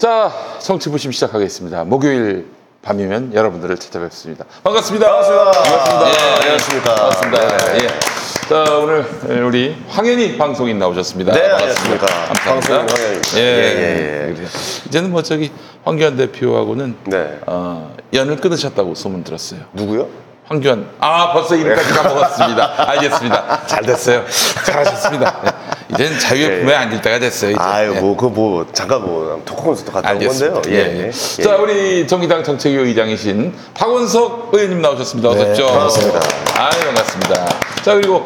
자, 정치부심 시작하겠습니다. 목요일 밤이면 여러분들을 찾아뵙습니다. 반갑습니다. 반갑습니다. 예, 안녕하십니까. 반갑습니다. 네. 예. 자, 오늘 우리 황현희 방송인 나오셨습니다. 네, 반갑습니다. 안녕하십니까. 감사합니다. 방송인 황현희. 예. 이제는 뭐 저기 황교안 대표하고는 네. 연을 끊으셨다고 소문 들었어요. 누구요? 황교안. 벌써 이름까지 까먹었습니다. 알겠습니다. 잘 됐어요. 잘하셨습니다. 네. 이제는 자유의 품에 앉을 때가 됐어요. 이제. 아유, 잠깐 토크 콘서트 갔다 온 건데요. 예. 자, 우리 정의당 정책위 의장이신 박원석 의원님 나오셨습니다. 어서 오십시오. 네, 반갑습니다. 반갑습니다. 자, 그리고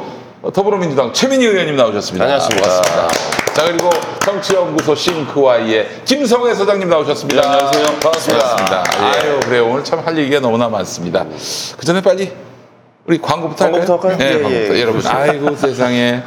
더불어민주당 최민희 의원님 나오셨습니다. 안녕하십니까. 반갑습니다. 자, 그리고 정치연구소 싱크와이의 김성애 소장님 나오셨습니다. 네, 안녕하세요. 반갑습니다. 예. 그래요. 오늘 참 할 얘기가 너무나 많습니다. 그 전에 빨리 우리 광고부터 할까요? 할까요? 네, 광고부터. 여러분, 아이고 세상에.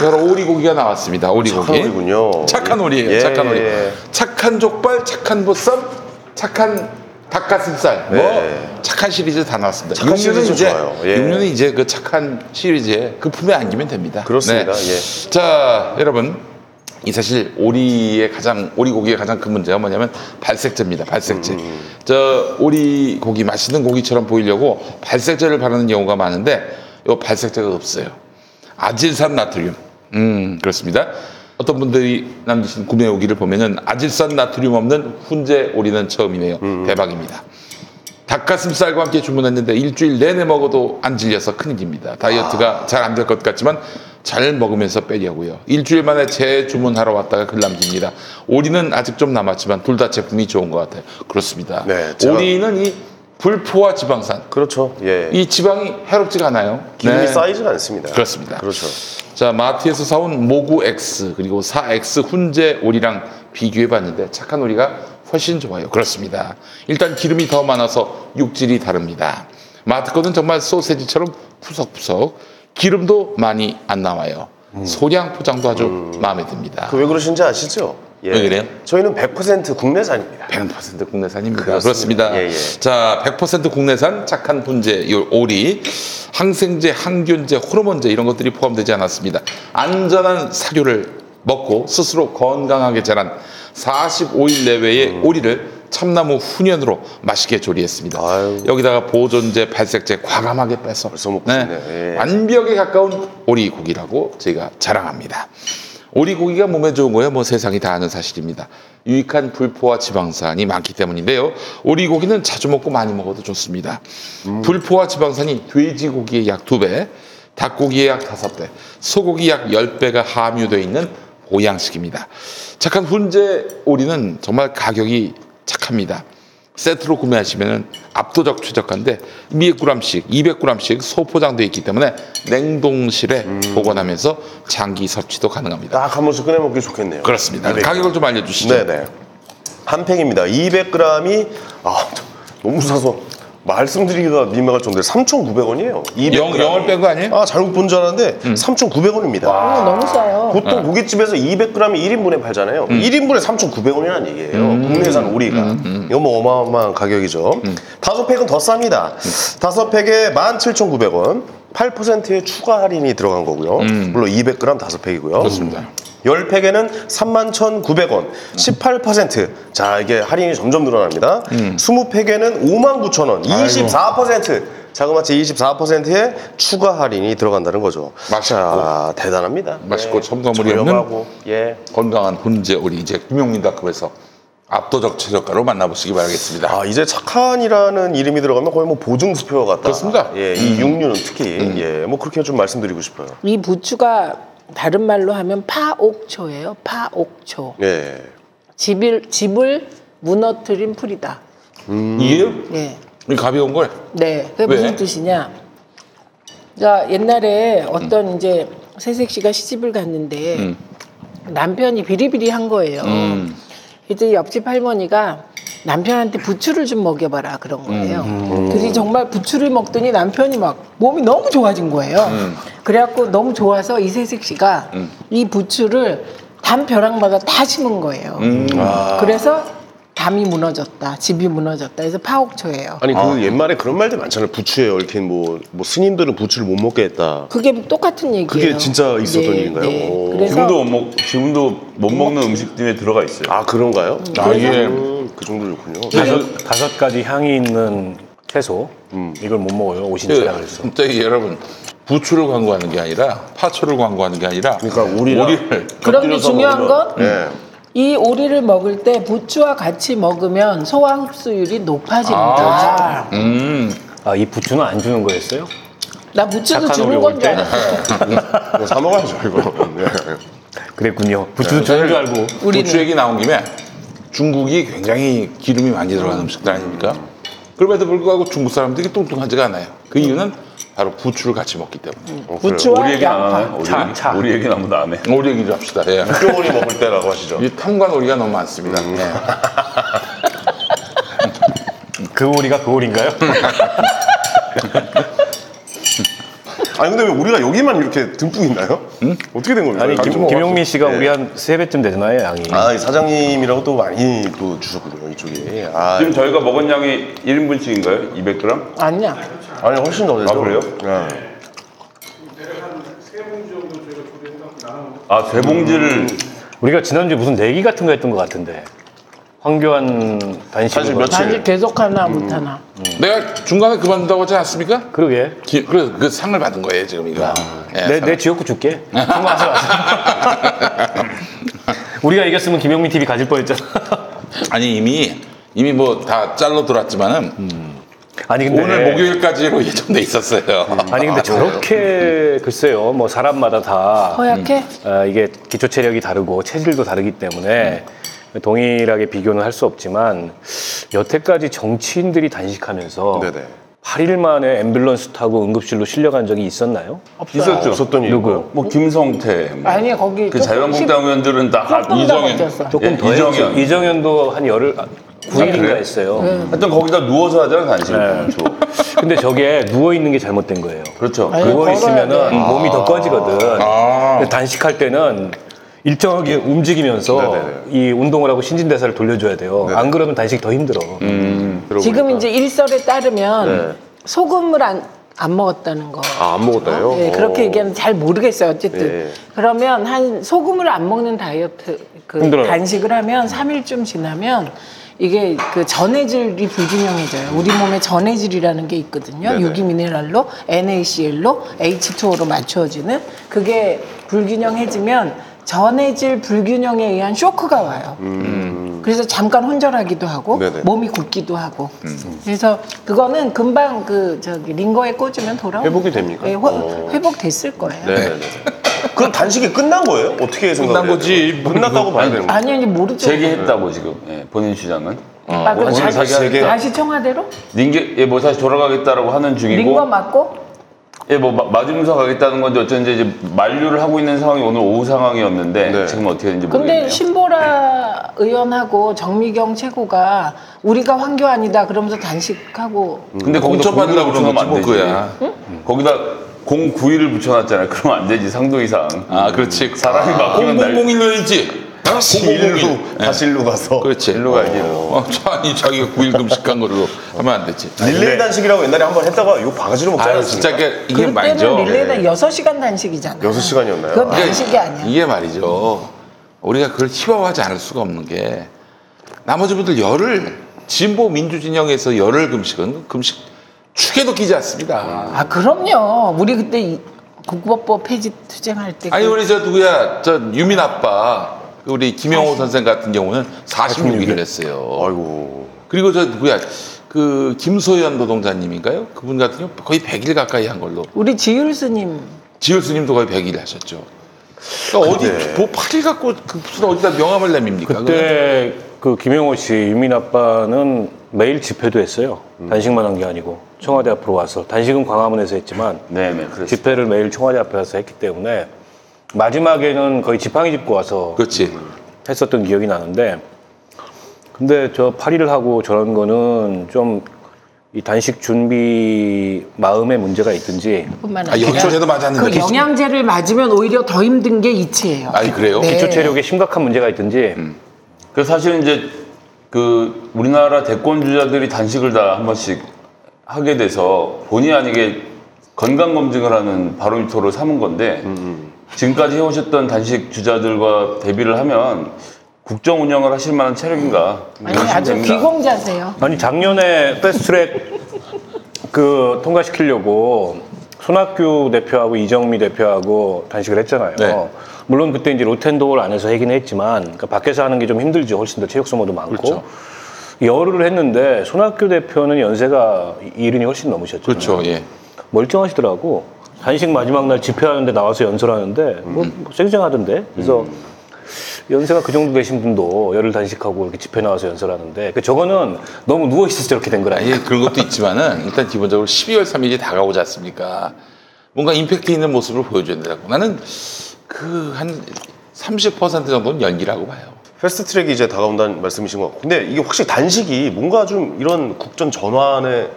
바로 오리고기가 나왔습니다. 오리고기. 착한 오리군요. 착한 오리예요. 예, 착한 오리. 예. 착한 족발, 착한 보쌈, 착한 닭가슴살. 네. 착한 시리즈 다 나왔습니다. 착한 시리즈 좋아요. 예. 6년은 이제 그 착한 시리즈에 그 품에 안기면 됩니다. 그렇습니다. 네. 예. 자, 여러분. 이 사실 오리고기의 가장 큰 문제가 뭐냐면 발색제입니다. 발색제. 저 오리고기 맛있는 고기처럼 보이려고 발색제를 바르는 경우가 많은데 이 발색제가 없어요. 아질산 나트륨. 그렇습니다. 어떤 분들이 남기신 구매 후기를 보면은 아질산 나트륨 없는 훈제 오리는 처음이네요. 대박입니다. 닭가슴살과 함께 주문했는데 일주일 내내 먹어도 안 질려서 큰일입니다. 다이어트가 잘 안 될 것 같지만 잘 먹으면서 빼려고요. 일주일 만에 재주문하러 왔다가 글 남깁니다. 오리는 아직 좀 남았지만 둘 다 제품이 좋은 것 같아요. 그렇습니다. 네, 오리는 이 불포화 지방산. 그렇죠. 예. 이 지방이 해롭지가 않아요. 기름이 쌓이지가 않습니다. 그렇습니다. 그렇죠. 자, 마트에서 사온 모구 X 그리고 4X 훈제 오리랑 비교해봤는데 착한 오리가 훨씬 좋아요. 그렇습니다. 일단 기름이 더 많아서 육질이 다릅니다. 마트 거는 정말 소세지처럼 푸석푸석 기름도 많이 안 나와요. 소량 포장도 아주 마음에 듭니다. 왜 그러신지 아시죠? 예. 왜 그래요? 저희는 100% 국내산입니다. 100% 국내산입니다. 그렇습니다. 그렇습니다. 예, 예. 자, 100% 국내산 착한 훈제 오리, 항생제, 항균제, 호르몬제 이런 것들이 포함되지 않았습니다. 안전한 사료를 먹고 스스로 건강하게 자란 45일 내외의 오리를 참나무 훈연으로 맛있게 조리했습니다. 아유. 여기다가 보존제, 발색제 과감하게 빼서 벌써 먹고 싶네요. 예. 완벽에 가까운 오리고기라고 저희가 자랑합니다. 오리고기가 몸에 좋은 거야 뭐 세상이 다 아는 사실입니다. 유익한 불포화 지방산이 많기 때문인데요. 오리고기는 자주 먹고 많이 먹어도 좋습니다. 불포화 지방산이 돼지고기의 약 2배, 닭고기의 약 5배, 소고기 약 10배가 함유되어 있는 보양식입니다. 착한 훈제 오리는 정말 가격이 착합니다. 세트로 구매하시면 압도적 최저가인데 200g씩, 200g씩 소포장되어 있기 때문에 냉동실에 보관하면서 장기 섭취도 가능합니다. 딱 한 번씩 꺼내 먹기 좋겠네요. 그렇습니다. 200g. 가격을 좀 알려주시죠. 네네. 한 팩입니다. 200g이 너무 사서 말씀드리기가 민망할 정도로 3,900원이에요. 영을 뺀 거 아니에요? 잘못 본 줄 알았는데 3,900원입니다. 너무 싸요. 보통 고깃집에서 200g이 1인분에 팔잖아요. 1인분에 3,900원이라는 얘기예요. 국내산 오리가. 이거 뭐 어마어마한 가격이죠. 5팩은 더 쌉니다. 5팩에 17,900원. 8%의 추가 할인이 들어간 거고요. 물론 200g 5팩이고요. 그렇습니다. 10팩에는 31,900원, 18%. 자, 이게 할인이 점점 늘어납니다. 20팩에는 59,000원, 24%. 자그마치 24%의 추가 할인이 들어간다는 거죠. 맛있고. 자, 대단합니다. 맛있고 네. 첨가물이 없는 저렴하고, 예. 건강한 훈제 오리 이제 김용민닷컴에서 압도적 최저가로 만나보시기 바라겠습니다. 이제 착한이라는 이름이 들어가면 거의 뭐 보증수표 같다. 그렇습니다. 예, 이 육류는 특히 예, 뭐 그렇게 좀 말씀드리고 싶어요. 이 부추가 다른 말로 하면 파옥초예요. 파옥초. 예. 집을 무너뜨린 풀이다. 이게요? 네. 이 가벼운 걸? 네. 그게 왜? 무슨 뜻이냐? 자, 옛날에 어떤 이제 새색 씨가 시집을 갔는데 남편이 비리비리한 거예요. 그때 옆집 할머니가 남편한테 부추를 좀 먹여봐라 그런 거예요. 그래서 정말 부추를 먹더니 남편이 막 몸이 너무 좋아진 거예요. 그래갖고 너무 좋아서 이세식 씨가 이 부추를 담벼락마다 다 심은 거예요. 그래서 담이 무너졌다, 집이 무너졌다. 그래서 파옥초예요. 아니 그 옛말에 그런 말들 많잖아요. 부추에 얽힌 뭐 스님들은 부추를 못 먹게 했다. 그게 똑같은 얘기예요. 그게 진짜 있었던 일인가요? 오. 그래서 지금도 못 먹는 음식 중에 들어가 있어요. 아 그런가요? 이게 그 정도였군요. 다섯 가지 향이 있는 채소 이걸 못 먹어요. 오신채라 그래서. 진짜 여러분 부추를 광고하는 게 아니라 파초를 광고하는 게 아니라 그러니까 오리를 그런데 중요한 건 네. 이 오리를 먹을 때 부추와 같이 먹으면 소화 흡수율이 높아집니다. 아, 이 부추는 안 주는 거였어요? 나 부추도 착한 주는 오리 건 올 줄 때? 알았어. 이거 사 먹어야죠 이거. 네. 그랬군요. 부추도 주는 줄 알고. 부추 얘기 나온 김에 중국이 굉장히 기름이 많이 들어가는 음식들 아닙니까? 그럼에도 불구하고 중국 사람들이 뚱뚱하지가 않아요. 그 이유는 바로 부추를 같이 먹기 때문에. 부추와 우리 얘기는 안 양파. 하나요? 차. 우리 얘기는 아무도 안 해. 오리 얘기 좀 합시다. 예. 뼈오리 먹을 때라고 하시죠. 이 탐관 오리가 너무 많습니다. 예. 그 오리가 그 오리인가요? 아니 근데 왜 우리가 여기만 이렇게 듬뿍 있나요? 어떻게 된 겁니까? 아니 뭐 김용민 씨가 네. 우리 한 3배쯤 되잖아요, 양이. 이 사장님이라고 또 많이 또 주셨군요 이쪽에. 지금 저희가 먹은 양이 1인분씩인가요? 200g? 아니야. 아니 훨씬 더 되죠. 그래요? 네. 아, 세 봉지를 우리가 지난주에 무슨 내기 같은 거 했던 것 같은데. 황교안 단식을. 사실 며칠. 단지 계속 하나 못 하나. 내가 중간에 그만둔다고 하지 않았습니까? 그러게. 그래서 그 상을 받은 거예요 지금 이거. 예, 내 지역구 줄게. 와서. 우리가 이겼으면 김용민 TV 가질 뻔했잖아. 아니 이미 뭐 다 잘로 들어왔지만은 아니 근데 오늘 목요일까지로 예정돼 있었어요. 아니 근데 저렇게 글쎄요, 뭐 사람마다 다 허약해? 이게 기초 체력이 다르고 체질도 다르기 때문에 동일하게 비교는 할 수 없지만 여태까지 정치인들이 단식하면서 네네. 8일 만에 앰뷸런스 타고 응급실로 실려간 적이 있었나요? 있었죠. 없었던 일. 누구? 뭐 김성태, 뭐. 아니 거기 그 자유한국당 의원들은 다 조금 더 이정현, 버텼어. 조금 더 했죠. 이정현. 이정현도 한 9일인가 그래요? 했어요. 하여튼 거기다 누워서 하잖아 단식을. 네. 근데 저게 누워 있는 게 잘못된 거예요. 그렇죠. 아니, 누워 걸어야 있으면은 돼. 몸이 더 꺼지거든. 근데 단식할 때는 일정하게 움직이면서 네네네. 이 운동을 하고 신진대사를 돌려줘야 돼요. 안 그러면 단식 더 힘들어. 지금 이제 일설에 따르면 네. 소금을 안 먹었다는 거. 안 먹었다요? 네, 그렇게 얘기하면 잘 모르겠어요. 어쨌든 예. 그러면 한 소금을 안 먹는 다이어트 힘들어요. 단식을 하면 3일쯤 지나면 이게 그 전해질이 불균형해져요. 우리 몸에 전해질이라는 게 있거든요. 네네. 유기미네랄로 NaCl로 H2O로 맞추어지는 그게 불균형해지면 전해질 불균형에 의한 쇼크가 와요. 그래서 잠깐 혼절하기도 하고 네네. 몸이 굳기도 하고. 그래서 그거는 금방 링거에 꽂으면 돌아오고 회복이 됩니까? 네, 회복됐을 거예요. 네네네. 그럼 단식이 끝난 거예요? 어떻게 생각해요? 끝난 거지. 끝났다고 봐야 되는 거예요? 아니 모르죠. 재개했다고 지금 본인 주장은. 그럼 오늘 다시 청와대로 링게 뭐 다시 돌아가겠다라고 하는 중이고. 링거 맞고 뭐 맞으면서 가겠다는 건데 어쩐지 이제 만류를 하고 있는 상황이 오늘 오후 상황이었는데 네. 지금 어떻게 되는지 근데 모르겠네요. 신보라 의원하고 정미경 최고가 우리가 황교안이다 그러면서 단식하고 근데 거기다 공천받으려고 공구를 그런 거지 붙여놓으면 뭐 안 되지. 그야. 거기다 09일을 붙여놨잖아요. 그러면 안 되지 상도 이상. 아 그렇지. 사람이 바뀌면 날- 0001년이지. 다시 일로 다시 일로 가서 그렇지. 일로 가야지. 아니 자기가 9일 금식한 걸로 하면 안 되지. 릴레이 단식이라고 옛날에 한번 했다가 이거 바가지로 먹지 아 않았습니까? 진짜 이게 말이죠. 그때는 릴레이는 6시간 단식이잖아. 6시간이었나요? 그건 단식이 아니야. 이게 말이죠. 우리가 그걸 희화화하지 않을 수가 없는 게 나머지 분들 열흘 진보 민주진영에서 열흘 금식은 금식 축에도 끼지 않습니다. 아 그럼요. 우리 그때 국법법 폐지 투쟁할 때 아니 우리 저 누구야 저 유민 아빠 우리 김영호 선생 같은 경우는 46일을 했어요. 아이고. 그리고 저 누구야 그 김소연 노동자님인가요? 그분 같은 경우 거의 100일 가까이 한 걸로. 우리 지율 스님 지열 스님도 거의 100일 하셨죠. 그러니까 어디 근데- 뭐 8일 갖고 무슨 어디다 명함을 내밉니까? 그때 그 김영호 씨, 유민 아빠는 매일 집회도 했어요. 단식만 한 게 아니고 청와대 앞으로 와서 단식은 광화문에서 했지만 네네 그랬어요. 집회를 매일 청와대 앞에 와서 했기 때문에 마지막에는 거의 지팡이 짚고 와서 그렇지. 했었던 기억이 나는데 근데 저 8일을 하고 저런 거는 좀 이 단식 준비 마음에 문제가 있든지 뿐만 아, 아니라 영양제도 맞았는데. 그 영양제를 맞으면 오히려 더 힘든 게 이치예요. 아니 그래요? 네. 기초 체력에 심각한 문제가 있든지 그래서 사실은 이제 그 우리나라 대권 주자들이 단식을 다 한 번씩 하게 돼서 본의 아니게 건강 검증을 하는 바로미터로 삼은 건데 지금까지 해오셨던 단식 주자들과 대비를 하면 국정 운영을 하실 만한 체력인가? 아니 아주 귀공자세요. 아니 작년에 패스트트랙 그 통과시키려고 손학규 대표하고 이정미 대표하고 단식을 했잖아요. 네. 물론 그때 이제 로텐도를 안에서 하긴 했지만 그러니까 밖에서 하는 게 좀 힘들죠. 훨씬 더 체력 소모도 많고. 그렇죠. 열흘을 했는데 손학규 대표는 연세가 70이 훨씬 넘으셨죠. 그렇죠. 예. 멀쩡하시더라고. 단식 마지막 날 집회하는데 나와서 연설하는데 뭐 쌩쌩하던데. 그래서 연세가 그 정도 되신 분도 열흘 단식하고 이렇게 집회 나와서 연설하는데 저거는 너무 누워 있어서 저렇게 된 거라. 예, 그런 것도 있지만은 일단 기본적으로 12월 3일이 다가오지 않습니까? 뭔가 임팩트 있는 모습을 보여줘야 된다고. 나는 그 한 30% 정도는 연기라고 봐요. 패스트트랙이 이제 다가온다는 말씀이신 것 같고, 근데 이게 확실히 단식이 뭔가 좀 이런 국정 전환에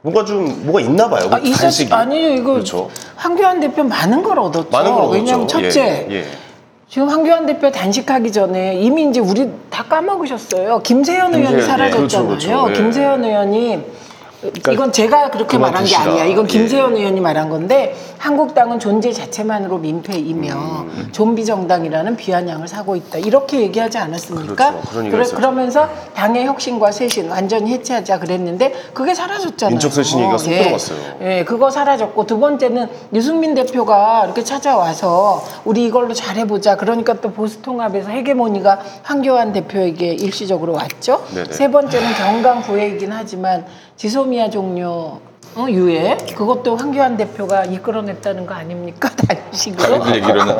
뭔가 좀 뭐가 있나 봐요. 그 단식이. 아니요 이거 그렇죠. 황교안 대표 많은 걸 얻었죠. 많은 걸 얻었죠. 왜냐하면 첫째 예, 예. 지금 황교안 대표 단식하기 전에 이미 이제 우리 다 까먹으셨어요. 김세현 의원이 예. 사라졌잖아요. 그렇죠. 예. 김세현 의원이 이건 제가 그렇게 말한 게 그만두시라. 아니야. 이건 예. 김세현 의원이 말한 건데 한국당은 존재 자체만으로 민폐이며 좀비 정당이라는 비아냥을 사고 있다. 이렇게 얘기하지 않았습니까? 그렇죠. 그런 얘기가 있었죠. 그러면서 당의 혁신과 쇄신 완전히 해체하자 그랬는데 그게 사라졌잖아요. 인적쇄신 얘기가 쏙 예. 들어갔어요. 예, 그거 사라졌고 두 번째는 유승민 대표가 이렇게 찾아와서 우리 이걸로 잘해보자. 그러니까 또 보수통합에서 헤게모니가 황교안 대표에게 일시적으로 왔죠. 네네. 세 번째는 경강 부회이긴 하지만 지소미아 종료 유예 그것도 황교안 대표가 이끌어냈다는 거 아닙니까? 단식으로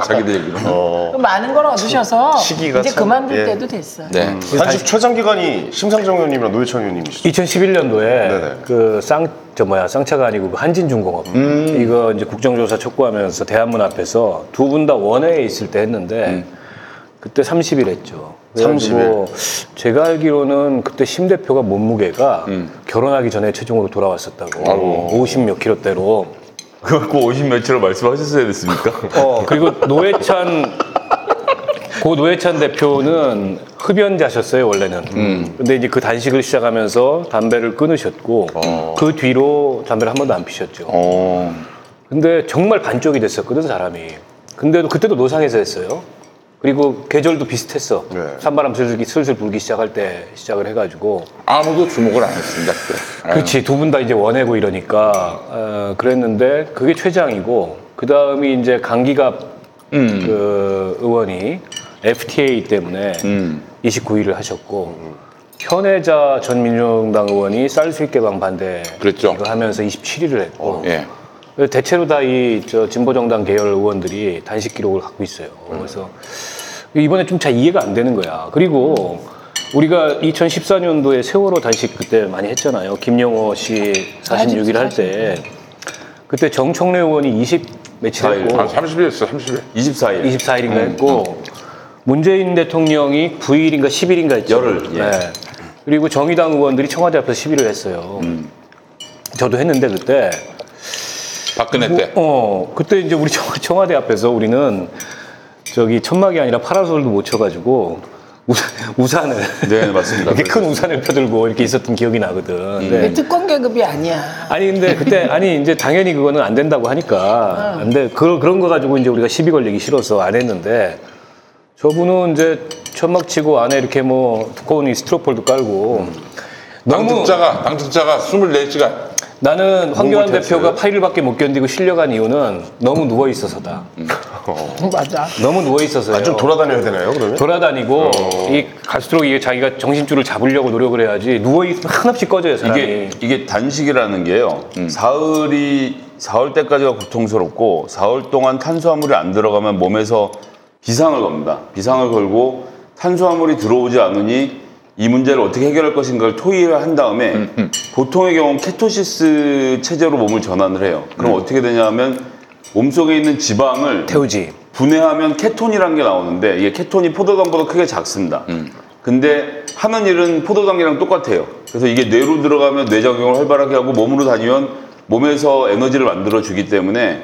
자기들 얘기로는. 많은 걸 얻으셔서 시기가 이제 참, 그만둘 예. 때도 됐어요. 네. 단식 최장 기간이 심상정 의원님이랑 노회찬 의원님이시죠. 2011년도에 네네. 그 쌍차가 아니고 그 한진중공업 이거 이제 국정조사 촉구하면서 대한문 앞에서 두 분 다 원회에 있을 때 했는데 그때 30일 했죠. 30일. 제가 알기로는 그때 심 대표가 몸무게가 결혼하기 전에 체중으로 돌아왔었다고. 아이고. 50 몇 킬로대로. 그거 50 며칠을 말씀하셨어야 됐습니까? 그리고 노회찬 대표는 흡연자셨어요, 원래는. 근데 이제 그 단식을 시작하면서 담배를 끊으셨고, 그 뒤로 담배를 한 번도 안 피셨죠. 근데 정말 반쪽이 됐었거든, 사람이. 근데도 그때도 노상에서 했어요. 그리고 계절도 비슷했어. 네. 찬바람 슬슬 불기 시작할 때 시작을 해가지고. 아무도 주목을 안 했습니다 그때. 그렇지, 두 분 다 이제 원해고 이러니까 그랬는데 그게 최장이고 그 다음이 이제 강기갑 그 의원이 FTA 때문에 29일을 하셨고 현혜자 전 민주당당 의원이 쌀 수입 개방 반대 그랬죠. 이거 하면서 27일을 했고 예. 대체로 다 이 진보정당 계열 의원들이 단식 기록을 갖고 있어요. 그래서 이번에 좀 잘 이해가 안 되는 거야. 그리고 우리가 2014년도에 세월호 단식 그때 많이 했잖아요. 김영호 씨 46일 할 때 그때 정청래 의원이 20 며칠 했고 30일이었어 30일. 24일. 24일인가 했고 문재인 대통령이 9일인가 10일인가 했죠. 열흘, 예. 네. 그리고 정의당 의원들이 청와대 앞에서 시위를 했어요. 저도 했는데 그때 박근혜 때. 그때 이제 우리 청와대 앞에서 우리는 저기 천막이 아니라 파라솔도 못 쳐가지고 우산을 네, 맞습니다. 이렇게 큰 우산을 펴들고 이렇게 있었던 기억이 나거든. 왜 근데 특권 계급이 아니야. 아니 근데 그때 이제 당연히 그거는 안 된다고 하니까 안 돼. 그런 거 가지고 이제 우리가 시비 걸리기 싫어서 안 했는데 저분은 이제 천막 치고 안에 이렇게 뭐 두꺼운 이 스티로폴도 깔고 당직자가 24시간. 나는 황교안 못했어요. 대표가 8일밖에 못 견디고 실려간 이유는 너무 누워 있어서다. 맞아. 너무 누워 있어서요. 좀 돌아다녀야 되나요, 그러면? 돌아다니고 이 갈수록 이게 자기가 정신줄을 잡으려고 노력을 해야지 누워 있으면 한없이 꺼져요 사람이. 이게 단식이라는 게요. 사흘 때까지가 고통스럽고 사흘 동안 탄수화물이 안 들어가면 몸에서 비상을 겁니다. 비상을 걸고 탄수화물이 들어오지 않으니 이 문제를 어떻게 해결할 것인가를 토의한 다음에 보통의 경우 케토시스 체제로 몸을 전환을 해요. 그럼 어떻게 되냐면 몸속에 있는 지방을 태우지. 분해하면 케톤이라는 게 나오는데 이게 케톤이 포도당보다 크게 작습니다. 근데 하는 일은 포도당이랑 똑같아요. 그래서 이게 뇌로 들어가면 뇌작용을 활발하게 하고 몸으로 다니면 몸에서 에너지를 만들어주기 때문에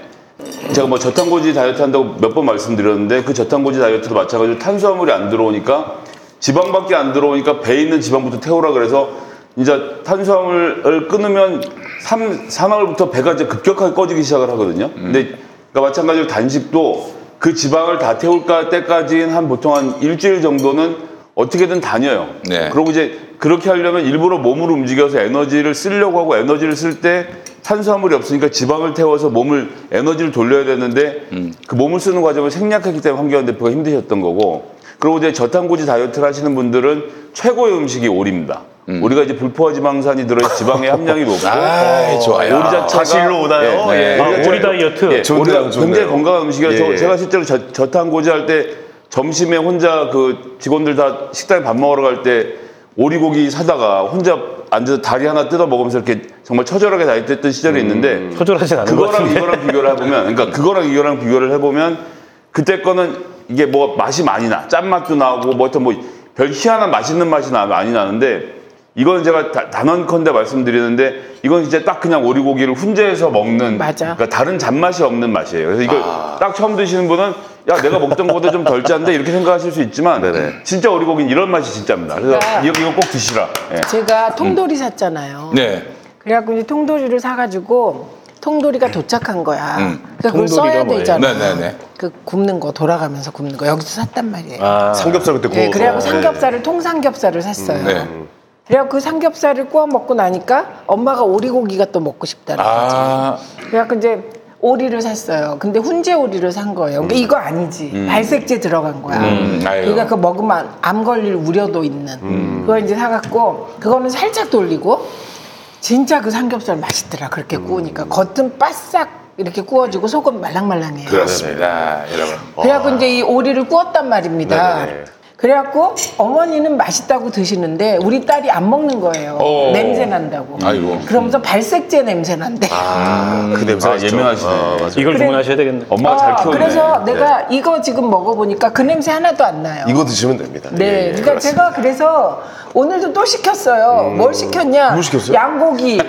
제가 뭐 저탄고지 다이어트 한다고 몇 번 말씀드렸는데 그 저탄고지 다이어트도 마찬가지로 탄수화물이 안 들어오니까 지방밖에 안 들어오니까 배에 있는 지방부터 태우라 그래서 이제 탄수화물을 끊으면 사망을부터 배가 이제 급격하게 꺼지기 시작을 하거든요. 근데 그러니까 마찬가지로 단식도 그 지방을 다 태울까 때까지는 한 보통 한 일주일 정도는 어떻게든 다녀요. 네. 그리고 이제 그렇게 하려면 일부러 몸을 움직여서 에너지를 쓰려고 하고 에너지를 쓸 때 탄수화물이 없으니까 지방을 태워서 몸을 에너지를 돌려야 되는데 그 몸을 쓰는 과정을 생략했기 때문에 황교안 대표가 힘드셨던 거고 그리고 이제 저탄고지 다이어트를 하시는 분들은 최고의 음식이 오리입니다. 오리가 이제 불포화지방산이 들어있어 지방의 함량이 높고 좋아요. 오리 자체가 사실로 오나요? 네. 예. 오리 다이어트. 예, 좋네요, 오리가 좋네요. 굉장히 건강한 음식이라서 예. 제가 실제로 저탄고지 할 때 점심에 혼자 그 직원들 다 식당에 밥 먹으러 갈 때 오리고기 사다가 혼자 앉아서 다리 하나 뜯어 먹으면서 이렇게 정말 처절하게 다이어트했던 시절이 있는데 처절하진 않은 것 그거랑 같은데. 이거랑 비교를 해보면 그러니까 그거랑 이거랑 비교를 해보면 그때 거는 이게 뭐 맛이 많이 나 짠맛도 나고 뭐 어떤 뭐 별 희한한 맛있는 맛이 많이 나는데 이건 제가 단언컨대 말씀드리는데 이건 이제 딱 그냥 오리고기를 훈제해서 먹는 맞아. 그러니까 다른 잔맛이 없는 맛이에요. 그래서 이걸 딱 처음 드시는 분은 야 내가 먹던 것보다 좀 덜 짠데 이렇게 생각하실 수 있지만 네네. 진짜 오리고기는 이런 맛이 진짜입니다. 그래서 그러니까 이거 꼭 드시라. 예. 제가 통돌이 샀잖아요. 네. 그래갖고 이제 통돌이를 사가지고 통돌이가 도착한 거야. 그러니까 그걸 통돌이가 써야 뭐예요? 되잖아. 네네네. 그 굽는 거 돌아가면서 굽는 거 여기서 샀단 말이에요. 아, 삼겹살 그때 구워서. 네, 그래갖고 삼겹살을 통삼겹살을 샀어요. 네. 그래갖고 그 삼겹살을 구워 먹고 나니까 엄마가 오리고기가 또 먹고 싶다는 거지. 아, 그래갖고 이제 오리를 샀어요. 근데 훈제 오리를 산 거예요. 그러니까 이거 아니지. 발색제 들어간 거야. 아유. 그러니까 그거 먹으면 암 걸릴 우려도 있는. 그거 이제 사갖고 그거는 살짝 돌리고 진짜 그 삼겹살 맛있더라. 그렇게 구우니까 겉은 바싹 이렇게 구워지고 속은 말랑말랑해요. 그렇습니다, 여러분. 그래갖고 이제 이 오리를 구웠단 말입니다. 네네. 그래갖고 어머니는 맛있다고 드시는데 우리 딸이 안 먹는 거예요. 오. 냄새 난다고. 아이고. 그러면서 발색제 냄새 난대. 그 냄새 아, 예민하시네. 맞아요. 이걸 그래. 주문하셔야 되겠네. 엄마가 잘 키웠네. 그래서 내가 이거 지금 먹어보니까 그 냄새 하나도 안 나요. 이거 드시면 됩니다. 네, 예, 그러니까 제가 그래서 오늘도 또 시켰어요. 뭘 시켰냐? 뭐 시켰어요? 양고기. 이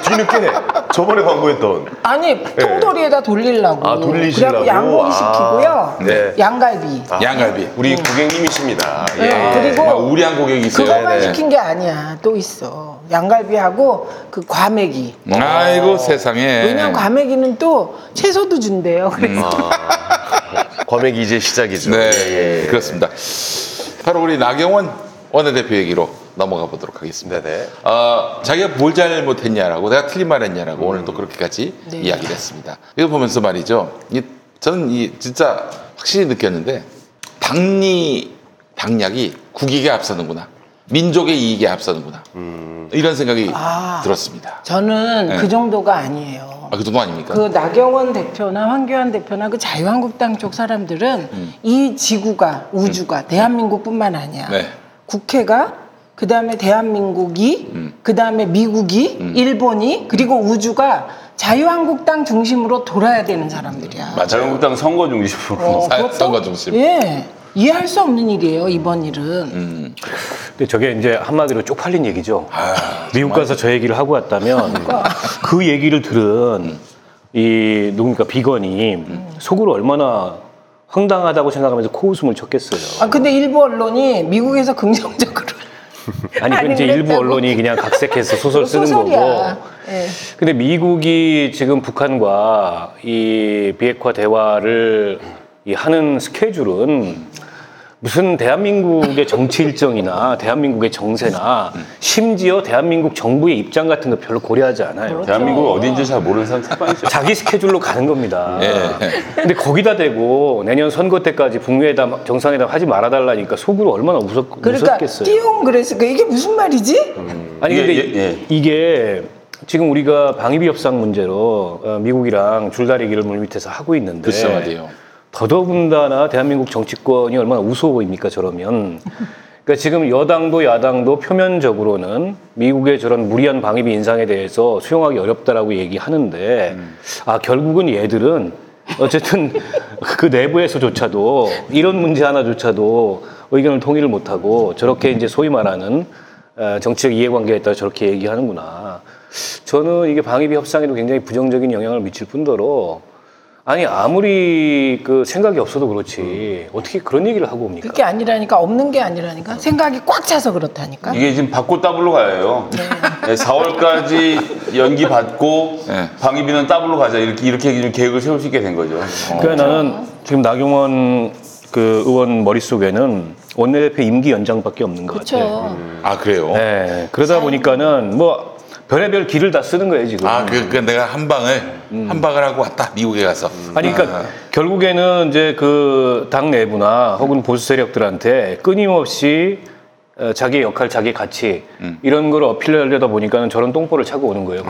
뒤늦게 저번에 광고했던 아니 통돌이에다 돌리려고. 아, 돌리시려고? 그래갖고 양고기 아, 시키고요. 네. 양갈비. 양갈비. 우리 고객님이십니다. 예. 그리고 막 우리한 고객이 있어요. 그거만 네네. 시킨 게 아니야. 또 있어. 양갈비하고 그 과메기. 아이고 세상에. 왜냐면 과메기는 또 채소도 준대요. 그래서 과메기 이제 시작이죠. 네, 예, 예. 그렇습니다. 바로 우리 나경원 원내대표 얘기로 넘어가 보도록 하겠습니다. 네네. 자기가 뭘 잘못했냐라고 내가 틀린 말 했냐라고 오늘 또 그렇게까지 네. 이야기를 했습니다. 이거 보면서 말이죠. 저는 진짜 확실히 느꼈는데 당약이 국익에 앞서는구나. 민족의 이익에 앞서는구나. 이런 생각이 들었습니다. 저는 네. 그 정도가 아니에요. 그 정도 아닙니까? 그 나경원 대표나 황교안 대표나 그 자유한국당 쪽 사람들은 이 지구가 우주가 대한민국뿐만 아니야. 네. 국회가 그 다음에 대한민국이 그 다음에 미국이 일본이 그리고 우주가 자유한국당 중심으로 돌아야 되는 사람들이야. 자유한국당 선거 중심으로. 선거 중심. 예. 이해할 수 없는 일이에요, 이번 일은. 근데 저게 이제 한마디로 쪽팔린 얘기죠. 미국 가서 저 얘기를 하고 왔다면 그 얘기를 들은 이 누굽니까 비건이 속으로 얼마나 황당하다고 생각하면서 코웃음을 쳤겠어요. 아, 근데 일부 언론이 미국에서 긍정적으로. 아니, 그 이제 일부 언론이 그냥 각색해서 소설 쓰는 소설이야. 거고. 예. 근데 미국이 지금 북한과 이 비핵화 대화를 하는 스케줄은 무슨 대한민국의 정치 일정이나 대한민국의 정세나 심지어 대한민국 정부의 입장 같은 거 별로 고려하지 않아요. 대한민국 어딘지 잘 모르는 사람 태반이죠. 자기 스케줄로 가는 겁니다. 예. 근데 거기다 대고 내년 선거 때까지 북미회담, 정상회담 하지 말아달라니까 속으로 얼마나 그러니까 무섭겠어요. 띠용 그랬을까? 이게 무슨 말이지? 아니 근데 예. 이게 지금 우리가 방위비 협상 문제로 미국이랑 줄다리기를 물밑에서 하고 있는데 글쎄 말이에요. 더더군다나 대한민국 정치권이 얼마나 우스워 보입니까 저러면. 그러니까 지금 여당도 야당도 표면적으로는 미국의 저런 무리한 방위비 인상에 대해서 수용하기 어렵다라고 얘기하는데 결국은 얘들은 어쨌든 그 내부에서조차도 이런 문제 하나조차도 의견을 통일을 못하고 저렇게 이제 소위 말하는 정치적 이해관계에 따라 저렇게 얘기하는구나. 저는 이게 방위비 협상에도 굉장히 부정적인 영향을 미칠 뿐더러 아니 아무리 그 생각이 없어도 그렇지 어떻게 그런 얘기를 하고 옵니까? 그게 아니라니까 없는 게 아니라니까 생각이 꽉 차서 그렇다니까. 이게 지금 받고 따블로 가요. 네, 4월까지 연기 받고 네. 방위비는 따블로 가자 이렇게 계획을 세울 수 있게 된 거죠. 그러니까 나는 지금 나경원 그 의원 머릿속에는 원내대표 임기 연장밖에 없는 것 같아요. 그렇죠. 아 그래요? 네, 그러다 보니까는 뭐 별의별 길을 다 쓰는 거예요 지금. 아 그러니까 내가 한 방을 하고 왔다 미국에 가서. 아니 그러니까 결국에는 이제 그 당 내부나 혹은 보수 세력들한테 끊임없이 자기의 역할, 자기의 가치 이런 걸 어필하려다 보니까는 저런 똥볼을 차고 오는 거예요.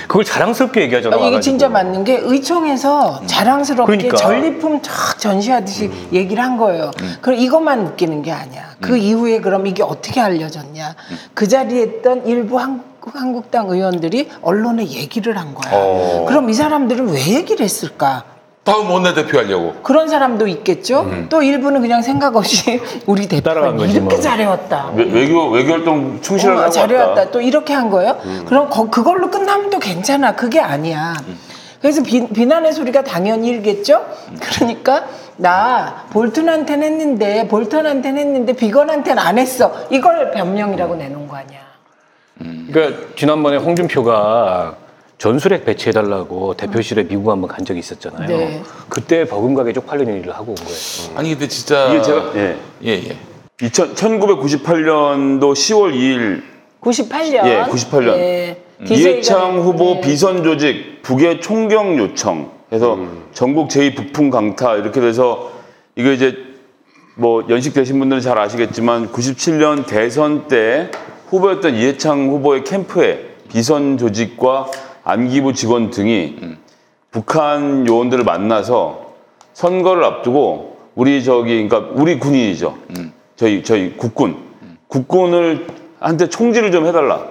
그걸 자랑스럽게 얘기하잖아. 이게 와가지고. 진짜 맞는 게 의총에서 자랑스럽게 그러니까. 전리품 쫙 전시하듯이 얘기를 한 거예요. 그럼 이것만 웃기는 게 아니야. 그 이후에 그럼 이게 어떻게 알려졌냐. 그 자리에 있던 일부 한국당 의원들이 언론에 얘기를 한 거야. 그럼 이 사람들은 왜 얘기를 했을까? 다음 원내대표 하려고. 그런 사람도 있겠죠. 또 일부는 그냥 생각 없이 우리 대표가 따라간 거지, 이렇게 뭐. 잘해왔다. 외교 활동 충실하게 하고 잘해왔다. 왔다. 또 이렇게 한 거예요. 그럼 그걸로 끝나면 또 괜찮아. 그게 아니야. 그래서 비난의 소리가 당연히 일겠죠. 그러니까 나 볼턴한테는 했는데 비건한테는 안 했어. 이걸 변명이라고 내놓은 거 아니야. 그러니까 지난번에 홍준표가 전술핵 배치해달라고 대표실에 미국 한번 간 적이 있었잖아요. 네. 그때 버금가게 쪽팔리는 일을 하고 온 거예요. 아니 근데 진짜 이게 제가 예. 1998년도 10월 2일 98년. 예, 98년. 예. 이해창 후보 네. 비선 조직 북의 총경 요청 해서 전국 제2 북풍 강타 이렇게 돼서 이거 이제 뭐 연식 되신 분들은 잘 아시겠지만 97년 대선 때 후보였던 이해창 후보의 캠프에 비선 조직과 안기부 직원 등이 북한 요원들을 만나서 선거를 앞두고 그러니까 우리 군인이죠. 저희 국군을 한테 총질을 좀 해달라.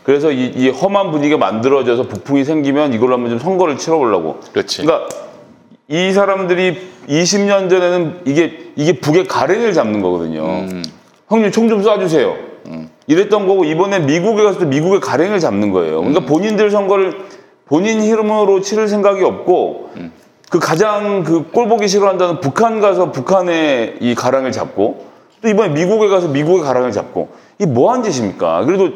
그래서 이 험한 분위기가 만들어져서 북풍이 생기면 이걸로 한번 좀 선거를 치러보려고. 그렇지. 그러니까 이 사람들이 20년 전에는 이게 북의 가랭이를 잡는 거거든요. 형님 총 좀 쏴주세요. 이랬던 거고 이번에 미국에 갔을 때 미국의 가랭이를 잡는 거예요. 그러니까 본인들 선거를 본인 힘으로 치를 생각이 없고 그 가장 그 꼴보기 싫어한다는 북한 가서 북한의 이 가랑을 잡고 또 이번에 미국에 가서 미국의 가랑을 잡고 이게 뭐한 짓입니까? 그래도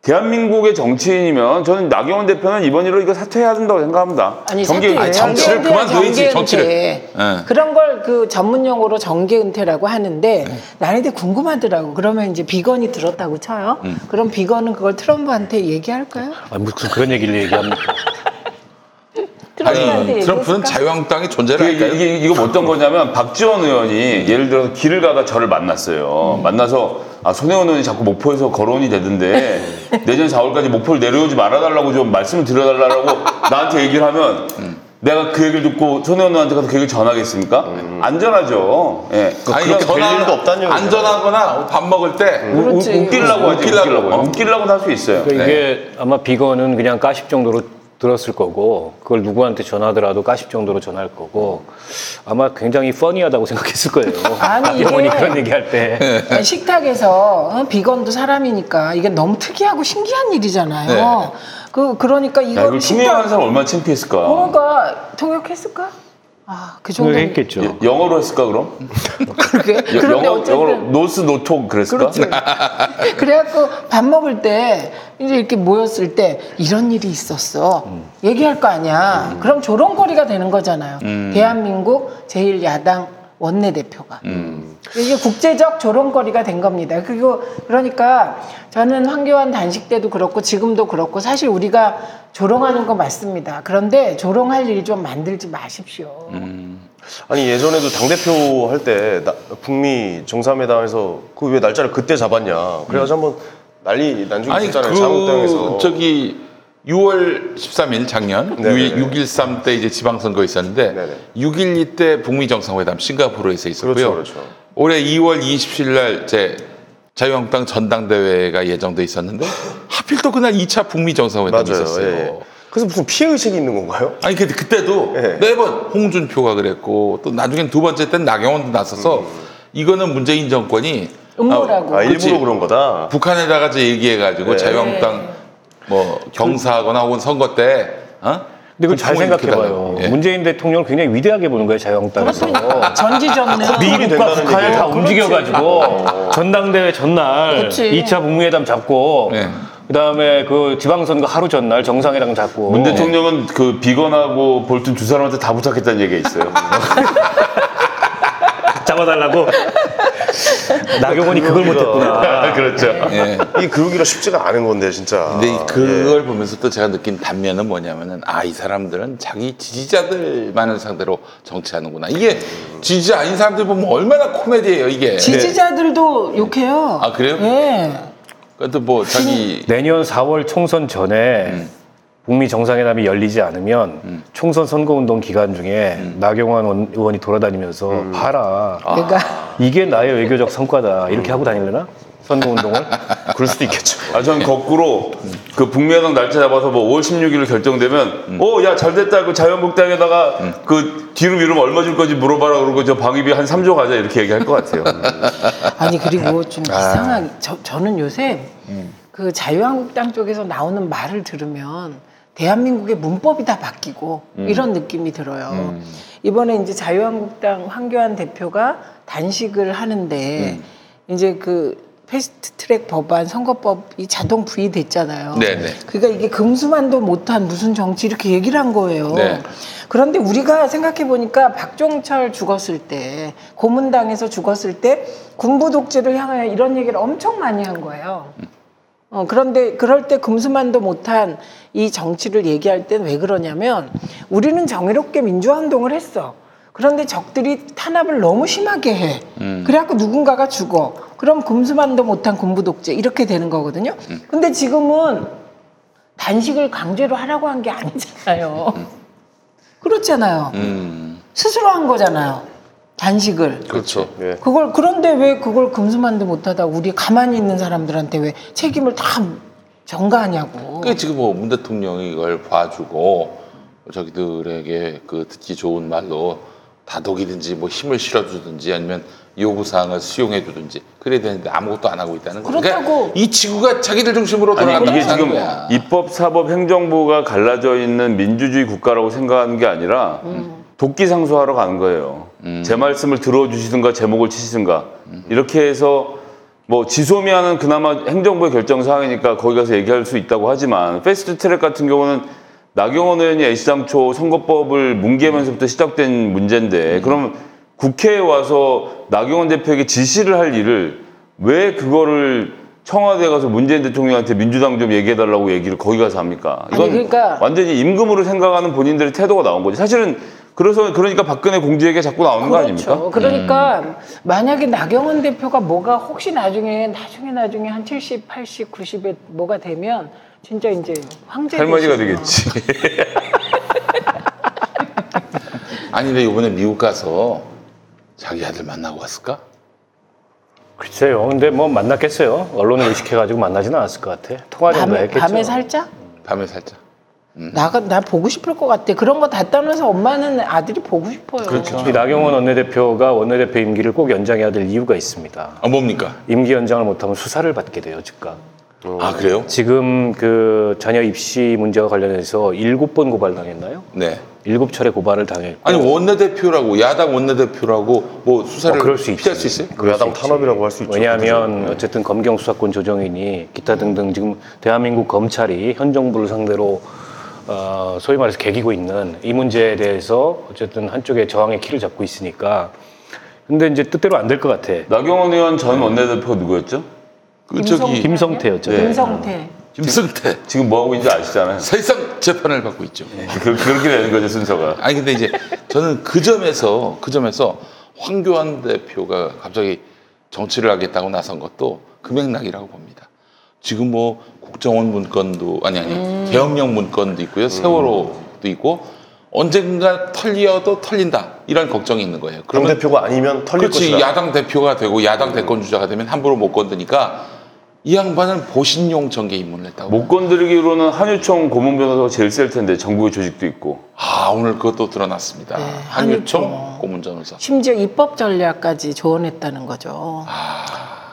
대한민국의 정치인이면 저는 나경원 대표는 이번 일로 이거 사퇴해야 된다고 생각합니다. 아니, 정치를 그만둬야지, 정치를. 예. 예. 그런 걸 그 전문 용어로 정계 은퇴라고 하는데 나한테 궁금하더라고. 그러면 이제 비건이 들었다고 쳐요. 그럼 비건은 그걸 트럼프한테 얘기할까요? 아, 무슨 그런 얘기를 얘기합니까? 트럼프한테 트럼프는 얘기했을까? 자유한국당의 존재를 할까요? 이거 뭐 어떤 거냐면 박지원 의원이 예를 들어서 길을 가다 저를 만났어요. 만나서 손혜원 의원이 자꾸 목포에서 거론이 되던데 내년 4월까지 목포를 내려오지 말아달라고 좀 말씀을 드려달라고 나한테 얘기를 하면 내가 그 얘기를 듣고 손혜원 의원한테 가서 그 얘기를 전하겠습니까? 안전하죠. 예. 그렇게 될 일도 없다는 얘기죠. 안전하거나 밥 먹을 때 그렇지. 웃기려고 하지. 웃기려고. 웃기려고 할 수 있어요. 그러니까 이게 아마 비건은 그냥 가십 정도로 들었을 거고 그걸 누구한테 전하더라도 가십 정도로 전할 거고 아마 굉장히 퍼니하다고 생각했을 거예요. 아니, 이게- 이분이 그런 얘기할 때. 아니, 식탁에서 비건도 사람이니까 이게 너무 특이하고 신기한 일이잖아요. 네. 그러니까 야, 이거 이걸 통역하는 사람 얼마나 창피했을까? 그러니까 통역했을까? 그 정도 했겠죠. 영어로 했을까 그럼? 그러게. 그런데 영어로 어쨌든 노스 노톡 그랬을까? 그렇지. 그래갖고 밥 먹을 때 이제 이렇게 모였을 때 이런 일이 있었어. 얘기할 거 아니야. 그럼 조롱거리가 되는 거잖아요. 대한민국 제1야당 원내대표가. 이게 국제적 조롱거리가 된 겁니다. 그러니까 저는 황교안 단식 때도 그렇고 지금도 그렇고 사실 우리가 조롱하는 거 맞습니다. 그런데 조롱할 일 좀 만들지 마십시오. 아니 예전에도 당대표 할 때 북미 정상회담에서 그 왜 날짜를 그때 잡았냐 그래가지고 한번 난리 난중이 아니 있었잖아요. 자국당에서. 저기 6월 13일 작년 네네네. 6.13 때 이제 지방선거 있었는데 네네. 6.12 때 북미 정상회담 싱가포르에서 있었고요. 그렇죠. 올해 2월 27일 날 이제 자유한국당 전당대회가 예정돼 있었는데 하필 또 그날 2차 북미 정상회담이 맞아요. 있었어요. 예. 그래서 무슨 피해 의식이 있는 건가요? 아니 근데 그때도 네. 매번 홍준표가 그랬고 또 나중엔 두 번째 때는 나경원도 나서서 이거는 문재인 정권이 음모라고. 그렇지. 일부러 그런 거다. 북한에다가 이제 얘기해가지고 네. 자유한국당 뭐 경사하거나 혹은 선거 때 근데 그걸 잘 국정을 이렇게 생각해봐요. 달라고. 예. 문재인 대통령을 굉장히 위대하게 보는 거예요, 자유한국당에서. 전지전능. 미국과 된다는 북한을 다 얘기예요. 움직여가지고 전당대회 전날 그치. 2차 북미회담 잡고 네. 그다음에 그 지방선거 하루 전날 정상회담 잡고 문 대통령은 그 비건하고 볼튼 두 사람한테 다 부탁했다는 얘기가 있어요. 잡아달라고. 나경원이 그걸 못했구나. 그렇죠. 예. 이 그러기가 쉽지가 않은 건데 진짜. 근데 그걸 보면서 또 제가 느낀 단면은 뭐냐면은 이 사람들은 자기 지지자들만을 상대로 정치하는구나. 이게 지지자 아닌 사람들 보면 얼마나 코미디예요 이게. 지지자들도 욕해요. 아, 그래요? 예. 그것도 뭐 자기 내년 4월 총선 전에 북미 정상회담이 열리지 않으면 총선 선거운동 기간 중에 나경원 의원이 돌아다니면서 봐라. 그러니까 이게 나의 외교적 성과다. 이렇게 하고 다닐려나? 선거운동을? 그럴 수도 있겠죠. 전 거꾸로 그 북미회담 날짜 잡아서 뭐 5월 16일로 결정되면 야 잘됐다 그 자유한국당에다가 그 뒤로 미루면 얼마 줄 건지 물어봐라 그러고 저 방위비 한 3조 가자 이렇게 얘기할 것 같아요. 아니 그리고 좀 이상하게 저는 요새 그 자유한국당 쪽에서 나오는 말을 들으면 대한민국의 문법이 다 바뀌고 이런 느낌이 들어요. 이번에 이제 자유한국당 황교안 대표가 단식을 하는데 이제 그 패스트트랙 법안 선거법이 자동 부의됐잖아요. 네네. 그러니까 이게 금수만도 못한 무슨 정치 이렇게 얘기를 한 거예요. 네. 그런데 우리가 생각해 보니까 박종철 죽었을 때 고문당에서 죽었을 때 군부 독재를 향하여 이런 얘기를 엄청 많이 한 거예요. 그런데 그럴 때 금수만도 못한 이 정치를 얘기할 땐 왜 그러냐면 우리는 정의롭게 민주화운동을 했어. 그런데 적들이 탄압을 너무 심하게 해. 그래갖고 누군가가 죽어. 그럼 금수만도 못한 군부 독재 이렇게 되는 거거든요. 근데 지금은 단식을 강제로 하라고 한 게 아니잖아요. 그렇잖아요. 스스로 한 거잖아요. 단식을. 그렇죠. 예. 그런데 왜 그걸 금수만도 못하다 우리 가만히 있는 사람들한테 왜 책임을 다 전가하냐고. 그 지금 뭐 문 대통령이 이걸 봐주고 저기들에게 그 듣기 좋은 말로 다독이든지 뭐 힘을 실어주든지 아니면 요구사항을 수용해주든지 그래야 되는데 아무것도 안 하고 있다는 거죠. 그렇다고. 그러니까 이 지구가 자기들 중심으로 아니 돌아간다는 이게 지금 거야. 입법, 사법, 행정부가 갈라져 있는 민주주의 국가라고 생각하는 게 아니라 독기상소하러 가는 거예요. 제 말씀을 들어주시든가 제목을 치시든가 이렇게 해서 뭐 지소미아는 그나마 행정부의 결정 사항이니까 거기 가서 얘기할 수 있다고 하지만 패스트트랙 같은 경우는 나경원 의원이 애시당초 선거법을 뭉개면서부터 시작된 문제인데 그럼 국회에 와서 나경원 대표에게 지시를 할 일을 왜 그거를 청와대에 가서 문재인 대통령한테 민주당 좀 얘기해달라고 얘기를 거기 가서 합니까? 이건 아니, 그러니까 완전히 임금으로 생각하는 본인들의 태도가 나온 거지. 사실은 그러니까 박근혜 공주에게 자꾸 나오는 거 아닙니까? 그러니까 만약에 나경원 대표가 뭐가 혹시 나중에 한 70, 80, 90에 뭐가 되면 진짜 이제 황제 할머니가 되시죠. 되겠지. 아니 근데 이번에 미국 가서 자기 아들 만나고 왔을까? 글쎄요. 근데 뭐 만났겠어요. 언론을 의식해가지고 만나지는 않았을 것 같아. 통화 정도 했겠죠. 밤에 살짝? 밤에 살짝. 나 보고 싶을 것 같아. 그런 거 다 떠나서 엄마는 아들이 보고 싶어요. 그렇죠. 이 나경원 원내대표가 원내대표 임기를 꼭 연장해야 될 이유가 있습니다. 뭡니까? 임기 연장을 못하면 수사를 받게 돼요, 즉각. 아 그래요? 지금 그 자녀 입시 문제와 관련해서 7번 고발당했나요? 네. 7차례 고발을 당했고. 아니 원내대표라고 야당 원내대표라고 뭐 수사를 그럴 수 피할 있지. 수 있어요? 그 야당 탄압이라고 할 수 있죠. 왜냐하면 어쨌든 검경 수사권 조정이니 기타 등등 지금 대한민국 검찰이 현 정부를 상대로 소위 말해서 개기고 있는 이 문제에 대해서 어쨌든 한쪽에 저항의 키를 잡고 있으니까. 근데 이제 뜻대로 안 될 것 같아. 나경원 의원 전 원내대표 누구였죠? 그 저기 김성태였죠. 김성태. 김성태 지금 뭐 하고 있는지 아시잖아요. 사실상 재판을 받고 있죠. 그렇게 되는 거죠 순서가. 아니 근데 이제 저는 그 점에서 황교안 대표가 갑자기 정치를 하겠다고 나선 것도 그 맥락이라고 봅니다. 지금 뭐 국정원 문건도 아니 계엄령 문건도 있고요, 세월호도 있고 언젠가 털려도 털린다 이런 걱정이 있는 거예요. 당 대표가 아니면 털릴 그렇지 것이다. 야당 대표가 되고 야당 대권 주자가 되면 함부로 못 건드니까 이 양반은 보신용 정계 입문을 했다고. 못 건드리기로는 한유총 고문 변호사가 제일 셀 텐데 정부의 조직도 있고. 오늘 그것도 드러났습니다. 네, 한유총 한유총. 고문 변호사. 심지어 입법 전략까지 조언했다는 거죠.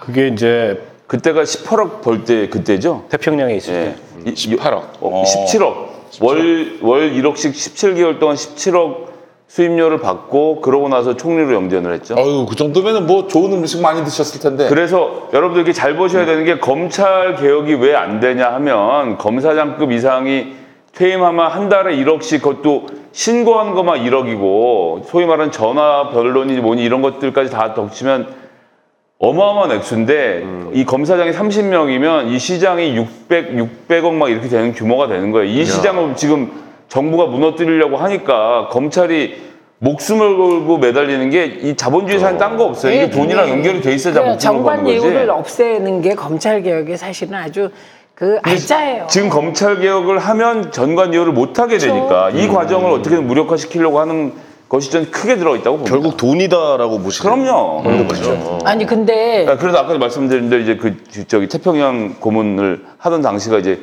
그게 이제 그때가 18억 벌 때 그때죠? 태평양에 있을 예. 때. 18억. 17억. 월 1억씩 17개월 동안 17억 수입료를 받고 그러고 나서 총리로 영전을 했죠. 어유 그 정도면은 뭐 좋은 음식 많이 드셨을 텐데. 그래서 여러분들 이렇게 잘 보셔야 되는 게 검찰 개혁이 왜 안 되냐 하면 검사장급 이상이 퇴임하면 한 달에 1억씩 그것도 신고하는 것만 1억이고 소위 말하는 전화 변론이 뭐니 이런 것들까지 다 덕치면 어마어마한 액수인데 이 검사장이 30명이면 이 시장이 600억 막 이렇게 되는 규모가 되는 거예요. 이 시장을 지금 정부가 무너뜨리려고 하니까 검찰이 목숨을 걸고 매달리는 게 이 자본주의 사는 딴 거 없어요. 이게 돈이랑 연결이 돼 있어야 목숨을 거는 정관 거지. 예우를 없애는 게 검찰 개혁의 사실은 아주 그 알짜예요. 지금 검찰 개혁을 하면 전관 예우를 못 하게 되니까 이 과정을 어떻게든 무력화시키려고 하는 것이 좀 크게 들어있다고 봅니다. 결국 돈이다라고 보시는 그럼요. 거죠. 아니 근데 그래서 아까 말씀드린 대로 이제 저기 태평양 고문을 하던 당시가 이제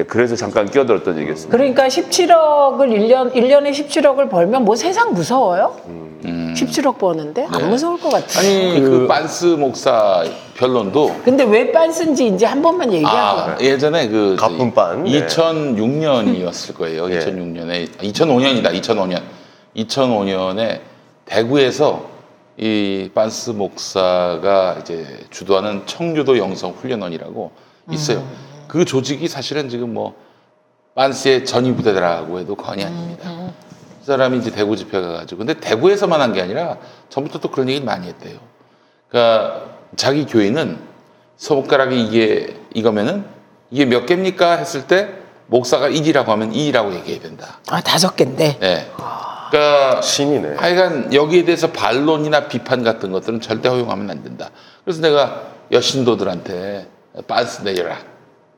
그래서 잠깐 끼어들었던 얘기였습니다. 그러니까 17억을 1년에 17억을 벌면 뭐 세상 무서워요? 17억 버는데 안 무서울 것 같아요. 아니 그 빤스 목사 변론도 근데 왜 빤스인지 이제 한 번만 얘기하고. 예전에 그 가쁜 빤. 2006년이었을 거예요. 2006년에 2005년이다. 2005년에 대구에서 이 빤스 목사가 이제 주도하는 청교도 영성 훈련원이라고 있어요. 그 조직이 사실은 지금 뭐 빤스의 전위부대라고 해도 과언이 아닙니다. 그 사람이 이제 대구 집회 가가지고 근데 대구에서만 한 게 아니라 전부터 또 그런 얘기를 많이 했대요. 그러니까 자기 교회는 손가락이 이거면은 이게 몇 개입니까 했을 때 목사가 1이라고 하면 2라고 얘기해야 된다. 아 5개인데. 네. 그러니까 신이네. 하여간 여기에 대해서 반론이나 비판 같은 것들은 절대 허용하면 안 된다. 그래서 내가 여신도들한테 빤스 내려라.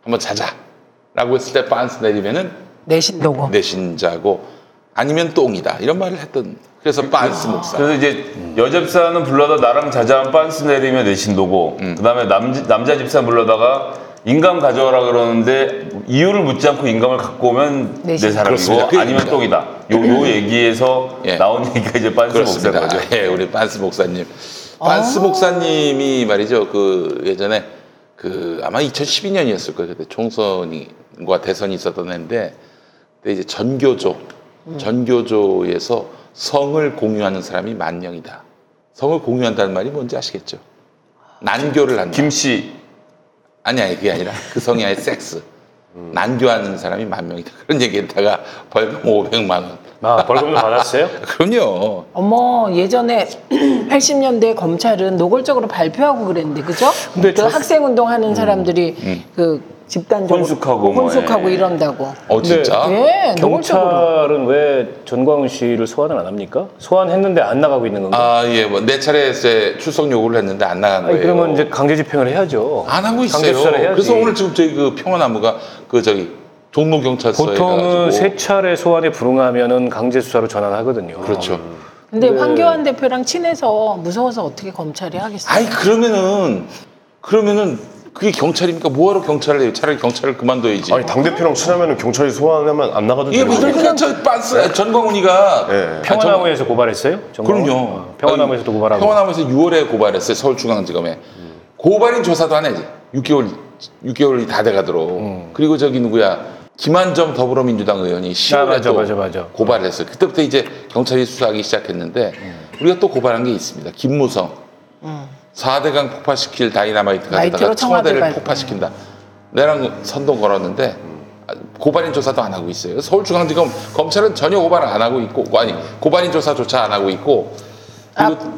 한번 자자라고 했을 때 빤스 내리면은 내신도고. 내신자고 아니면 똥이다 이런 말을 했던. 그래서 빤스 목사. 그래서 이제 여집사는 불러다 나랑 자자한 빤스 내리면 내 신도고 그다음에 남자 집사 불러다가 인감 가져오라 그러는데 이유를 묻지 않고 인감을 갖고 오면 내 그렇습니다. 사람이고 그 아니면 똥이다. 요 얘기에서 나온 얘기가 이제 빤스 그렇습니다. 목사인 거죠. 예, 우리 빤스 목사님. 빤스 목사님이 말이죠. 그 예전에 그 아마 2012년이었을 거예요. 그때 총선과 대선이 있었던 해인데 그때 이제 전교조에서 성을 공유하는 사람이 10,000명이다. 성을 공유한다는 말이 뭔지 아시겠죠? 난교를 한다. 김씨 아니 그게 아니라 그 성이 아니라 섹스. 난교하는 사람이 10,000명이다. 그런 얘기했다가 벌금 500만 원. 아, 벌금도 받았어요? 그럼요. 어머 예전에 80년대 검찰은 노골적으로 발표하고 그랬는데 그죠? 근데 그 학생운동 하는 사람들이 그 집단적으로 혼숙하고 뭐, 혼숙하고 예. 이런다고. 진짜? 예, 노골적으로. 경찰은 왜 전광훈 씨를 소환을 안 합니까? 소환했는데 안 나가고 있는 건가? 뭐 네 차례 출석 요구를 했는데 안 나간 거예요. 아니, 그러면 이제 강제 집행을 해야죠. 안 하고 강제 있어요. 수사를 해야지. 그래서 오늘 지금 저희 그 평화나무가 그 저기 종로 경찰서에 보통은 가가지고 3차례 소환에 불응하면은 강제 수사로 전환하거든요. 그렇죠. 근데 황교안 대표랑 친해서 무서워서 어떻게 검찰이 하겠어요? 아니 그러면은 그게 경찰입니까? 뭐하러 경찰을 해요? 차라리 경찰을 그만둬야지. 아니 당대표랑 친하면 경찰이 소환하면 안 나가도 이게 되는 무슨 거죠? 경찰 빤스 전광훈이가 네. 평화나무에서 고발했어요? 전광훈? 그럼요. 평화나무에서도 고발하고. 평화나무에서 6월에 고발했어요. 서울중앙지검에. 고발인 조사도 안 해야지. 6개월이 다 돼가도록. 그리고 저기 누구야? 김한정 더불어민주당 의원이 10월에 또 맞아. 고발을 했어요. 그때부터 이제 경찰이 수사하기 시작했는데 우리가 또 고발한 게 있습니다. 김무성. 4대강 폭파시킬 다이나마이트 가져다가 마이트로 청와대를 청와대 폭파시킨다. 내랑 선동 걸었는데 고발인 조사도 안 하고 있어요. 서울중앙지검 검찰은 전혀 고발을 안 하고 있고 고발인 조사조차 안 하고 있고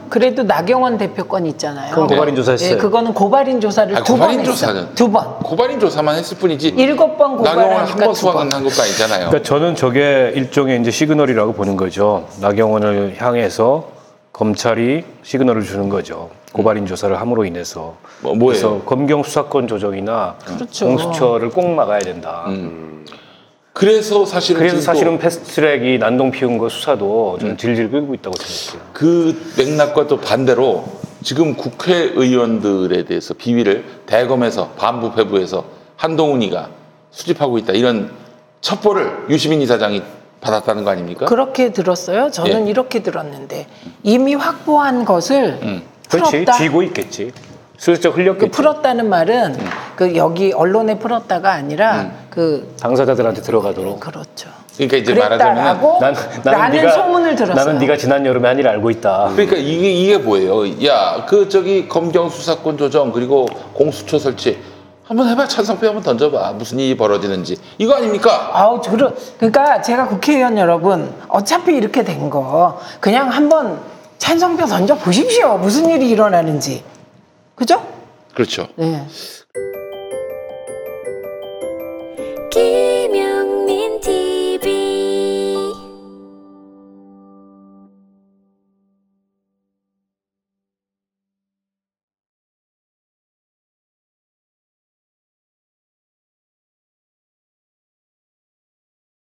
그래도 나경원 대표 건 있잖아요. 그건 고발인 조사했어요. 예, 그거는 고발인 조사를 두 번 고발인 했어. 조사는 2번. 고발인 조사만 했을 뿐이지 7번 나경원 고발하니까 한번 2번. 수확은 한 것도 아니잖아요. 그러니까 저는 저게 일종의 이제 시그널이라고 보는 거죠. 나경원을 향해서 검찰이 시그널을 주는 거죠. 고발인 조사를 함으로 인해서. 뭐예요? 그래서 검경 수사권 조정이나 그렇죠. 공수처를 꼭 막아야 된다. 그래서 사실은 그래서 지금 사실은 패스트트랙이 난동 피운 거 수사도 저는 질질 끌고 있다고 생각해요. 그 맥락과 또 반대로 지금 국회의원들에 대해서 비위를 대검에서 반부패부에서 한동훈이가 수집하고 있다 이런 첩보를 유시민 이사장이 받았다는 거 아닙니까? 그렇게 들었어요? 저는 예. 이렇게 들었는데 이미 확보한 것을 그렇지, 풀었다. 쥐고 있겠지. 슬쩍 흘렸겠지. 그 풀었다는 말은 그 여기 언론에 풀었다가 아니라 그 그 당사자들한테 들어가도록. 그렇죠. 그러니까 이제 말하자면 그랬다라고 라는 소문을 들었어요. 나는 네가 지난 여름에 한 일 알고 있다. 그러니까 이게 뭐예요? 야, 그 저기 검경 수사권 조정 그리고 공수처 설치 한번 해봐. 찬성표 한번 던져봐. 무슨 일이 벌어지는지 이거 아닙니까? 아우 그러니까 제가 국회의원 여러분 어차피 이렇게 된 거 그냥 한번 찬성표 던져 보십시오. 무슨 일이 일어나는지. 그죠? 그렇죠. 네. 김